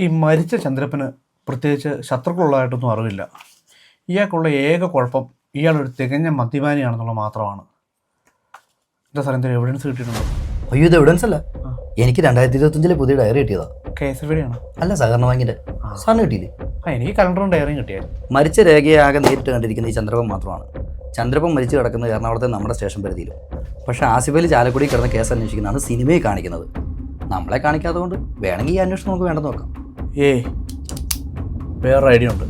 ഈ മരിച്ച ചന്ദ്രപ്പന് പ്രത്യേകിച്ച് ശത്രുക്കളുള്ളതായിട്ടൊന്നും അറിവില്ല. ഇയാൾക്കുള്ള ഏക കുഴപ്പം ഇയാളൊരു തികഞ്ഞ മദ്യപാനിയാണെന്നുള്ളത് മാത്രമാണ്. എന്താ സാർ എന്തെങ്കിലും എവിഡൻസ് കിട്ടിയിട്ടുണ്ടോ? അയ്യോ, ഇത് എവിഡൻസ് അല്ല. എനിക്ക് 2025 പുതിയ ഡയറി കിട്ടിയതാ. KSFB-യാണ്? അല്ല, സഹകരണ ബാങ്കിന്റെ. സാറിന് കിട്ടിയില്ലേ? എനിക്ക് കലണ്ടറും ഡയറിയും കിട്ടിയായിരുന്നു. മരിച്ച രേഖയെ ആകെ നേരിട്ട് കണ്ടിരിക്കുന്ന ഈ ചന്ദ്രപ്പൻ മാത്രമാണ്. ചന്ദ്രപ്പൻ മരിച്ചു കിടക്കുന്നത് എറണാകുളത്തെ നമ്മുടെ സ്റ്റേഷൻ പരിധിയിലും. പക്ഷേ ആസിഫ് അലി ചാലക്കുടി കിടന്ന കേസ് അന്വേഷിക്കുന്നതാണ് സിനിമയിൽ കാണിക്കുന്നത്. നമ്മളെ കാണിക്കാത്തതുകൊണ്ട് വേണമെങ്കിൽ ഈ അന്വേഷണം നമുക്ക് വേണ്ടെന്ന് നോക്കാം. വേറൊരു ഐഡിയ ഉണ്ട്.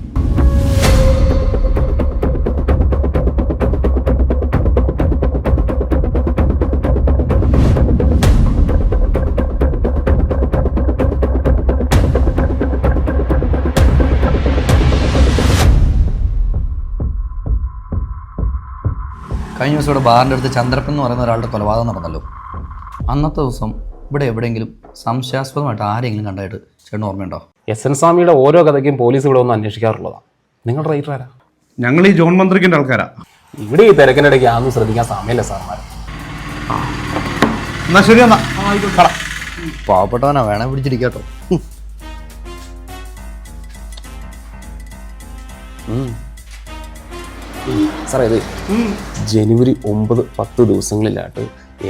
കഴിഞ്ഞ ദിവസം ഇവിടെ ബാറിൻ്റെ അടുത്ത് ചന്ദ്രപ്പൻ എന്ന് പറയുന്ന ഒരാളുടെ കൊലപാതകം നടന്നല്ലോ. അന്നത്തെ ദിവസം ഇവിടെ എവിടെയെങ്കിലും സംശയാസ്പദമായിട്ട് ആരെങ്കിലും കണ്ടായിട്ട് ചേട്ടൻ ഓർമ്മയുണ്ടോ? SN സ്വാമിയുടെ ഓരോ കഥയ്ക്കും പോലീസ് ഇവിടെ ഒന്ന് അന്വേഷിക്കാറുള്ളതാണ്. നിങ്ങളുടെ റൈറ്റർ ആരാ? ഞങ്ങൾ ഈ ജോൺ മന്ത്രിക്കിൻ്റെ ആൾക്കാരാ. ഇവിടെ ഈ തിരക്കിനിടയ്ക്ക് ആണെന്ന് ശ്രദ്ധിക്കാൻ സമയമില്ല സാർമാർ. എന്നാ ശരി, എന്നാ പാവപ്പെട്ടവനാ, വേണേ പിടിച്ചിരിക്കാട്ടോ. സാറേ, ഇത് ജനുവരി 9-10 ദിവസങ്ങളിലായിട്ട്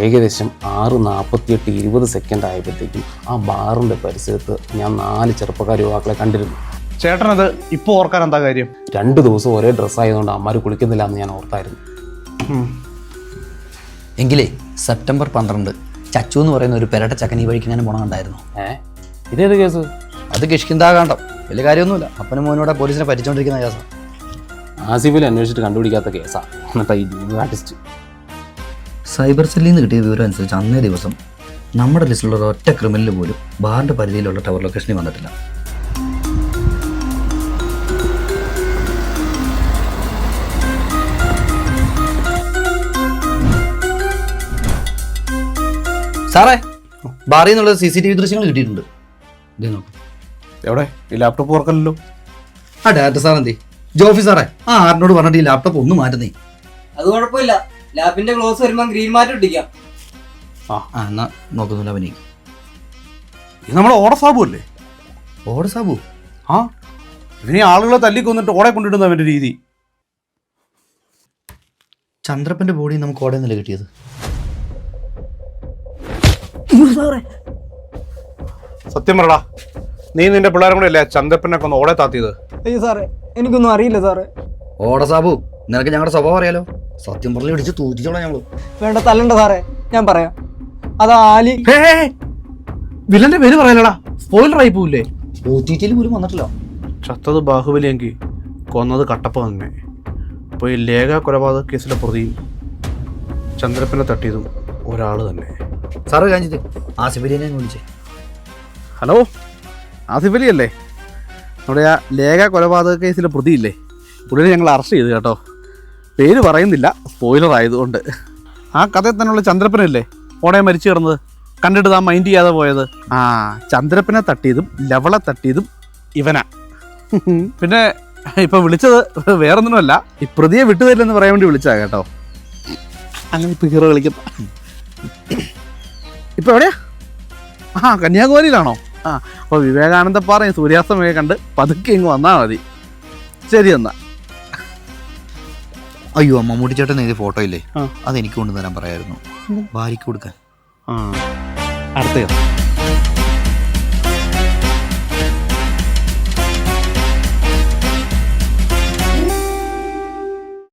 ഏകദേശം 6:48-20 ആയപ്പോഴത്തേക്കും ആ ബാറിൻ്റെ പരിസരത്ത് ഞാൻ 4 ചെറുപ്പക്കാർ യുവാക്കളെ കണ്ടിരുന്നു. ചേട്ടനത് ഇപ്പോൾ ഓർക്കാൻ എന്താ കാര്യം? 2 ദിവസം ഒരേ ഡ്രസ്സായതുകൊണ്ട് അമ്മമാർ കുളിക്കുന്നില്ല എന്ന് ഞാൻ ഓർത്തായിരുന്നു. എങ്കിലേ സെപ്റ്റംബർ 12 ചച്ചു എന്ന് പറയുന്ന ഒരു പെരട്ട ചക്കൻ ഈ വഴിക്ക് ഞാൻ പോണുണ്ടായിരുന്നു. ഇതേത് കേസ്? അത് കിഷ്കിന്താകാണ്ടം, വലിയ കാര്യമൊന്നുമില്ല. അപ്പനും മോനോടെ പോലീസിനെ പറ്റിച്ചുകൊണ്ടിരിക്കുന്ന കേസാണ്. ആസിഫിൽ അന്വേഷിച്ചിട്ട് കണ്ടുപിടിക്കാത്ത കേസാണ്. എന്നിട്ട് ഈ ന്യൂ ആർട്ടിസ്റ്റ് സൈബർ സെല്ലിൽ നിന്ന് കിട്ടിയ വിവരം അനുസരിച്ച് അന്നേ ദിവസം നമ്മുടെ ലിസ്റ്റിലുള്ള ഒറ്റ ക്രിമിനൽ പോലും ബാറിൻ്റെ പരിധിയിലുള്ള ടവർ ലൊക്കേഷനിൽ വന്നിട്ടില്ല. സാറേ, ബാറിൽ നിന്നുള്ള CCTV ദൃശ്യങ്ങൾ കിട്ടിയിട്ടുണ്ട്. എവിടെ? ഈ ലാപ്ടോപ്പ് ഓർക്കല്ലോ. ആ ഡയറക്ടർ സാർ എന്തേ? ജോഫി സാറേ, ആ ആറിനോട് പറഞ്ഞിട്ട് ഈ ലാപ്ടോപ്പ് ഒന്ന് മാറ്റുന്നേ. അത് കുഴപ്പമില്ല, ലാപ്പിന്റെ ക്ലോസ് വരുമ്പോൾ ഗ്രീൻ മാറ്റ് ഇട്ടിക്കാം. എന്നാ നോക്കുന്നില്ല അവനെ. ഇത് നമ്മുടെ ഓട സാബു അല്ലേ? ഓട സാബു? ഇവനെ ആളുകളെ തല്ലിക്കൊന്നിട്ട് ഓടെ കൊണ്ടിടുന്ന അവന്റെ രീതി. ചന്ദ്രപ്പന്റെ ബോഡി നമുക്ക് ഓടെ നില കിട്ടിയത്. സത്യം പറടാ, നീ നിന്റെ പിള്ളേരും കൂടെ അല്ലേ ചന്ദ്രപ്പനൊക്കെ ഒന്ന് ഓടെ താത്തിയത്? അയ്യോ സാറേ, എനിക്കൊന്നും അറിയില്ല സാറേ. ഓട സാബു, നിനക്ക് ഞങ്ങളുടെ സ്വഭാവം അറിയാലോ. സത്യം പറഞ്ഞ് പിടിച്ച് തൂറ്റിച്ചോളാം ഞങ്ങള്. വേണ്ട, തല്ലണ്ട സാറേ, ഞാൻ പറയാം. അത് ആലി. വില്ലന്റെ പേര് പറയാലടാ, സ്പോയിലർ ആയി പോവില്ലേ? OTT പോലും വന്നിട്ടില്ല. ചത്തത് ബാഹുബലിയെങ്കിൽ കൊന്നത് കട്ടപ്പ തന്നെ. അപ്പോൾ ഈ ലേഖ കൊലപാതക കേസിലെ പ്രതിയും ചന്ദ്രപ്പനെ തട്ടിയതും ഒരാൾ തന്നെ. സാറ് കാണിച്ചിട്ട് ആസിഫ് അലിയെ വിളിച്ചേ. ഹലോ, ആസിഫ് അലി അല്ലേ? നമ്മുടെ ആ ലേഖ കൊലപാതക കേസിലെ പ്രതിയില്ലേ? പുള്ളിനെ ഞങ്ങൾ അറസ്റ്റ് ചെയ്തു കേട്ടോ. പേര് പറയുന്നില്ല, സ്പോയിലർ ആയതുകൊണ്ട്. ആ കഥയിൽ തന്നെയുള്ള ചന്ദ്രപ്പനല്ലേ ഓടെ മരിച്ചു കിടന്നത്, കണ്ടിട്ട് താൻ മൈൻഡ് ചെയ്യാതെ പോയത്? ചന്ദ്രപ്പനെ തട്ടിയതും ലവളെ തട്ടിയതും ഇവനാ. പിന്നെ ഇപ്പം വിളിച്ചത് വേറൊന്നിനുമല്ല, ഈ പ്രതിയെ വിട്ടുതരില്ലെന്ന് പറയാൻ വേണ്ടി വിളിച്ചതാ കേട്ടോ. അങ്ങനെ ഇപ്പം ഹീറോ കളിക്കുന്ന ഇപ്പം എവിടെയാ? കന്യാകുമാരിയിലാണോ? അപ്പോൾ വിവേകാനന്ദ പാറയും സൂര്യാസ്തമയൊക്കെ കണ്ട് പതുക്കെ ഇങ്ങ് വന്നാൽ മതി. ശരി എന്നാ. അയ്യോ, മമ്മൂട്ടി ചേട്ടൻ എഴുതിയ ഫോട്ടോ ഇല്ലേ, അതെനിക്ക് കൊണ്ടുതരാൻ പറയായിരുന്നു. ഭാര്യയ്ക്ക് കൊടുക്കാൻ. അടുത്ത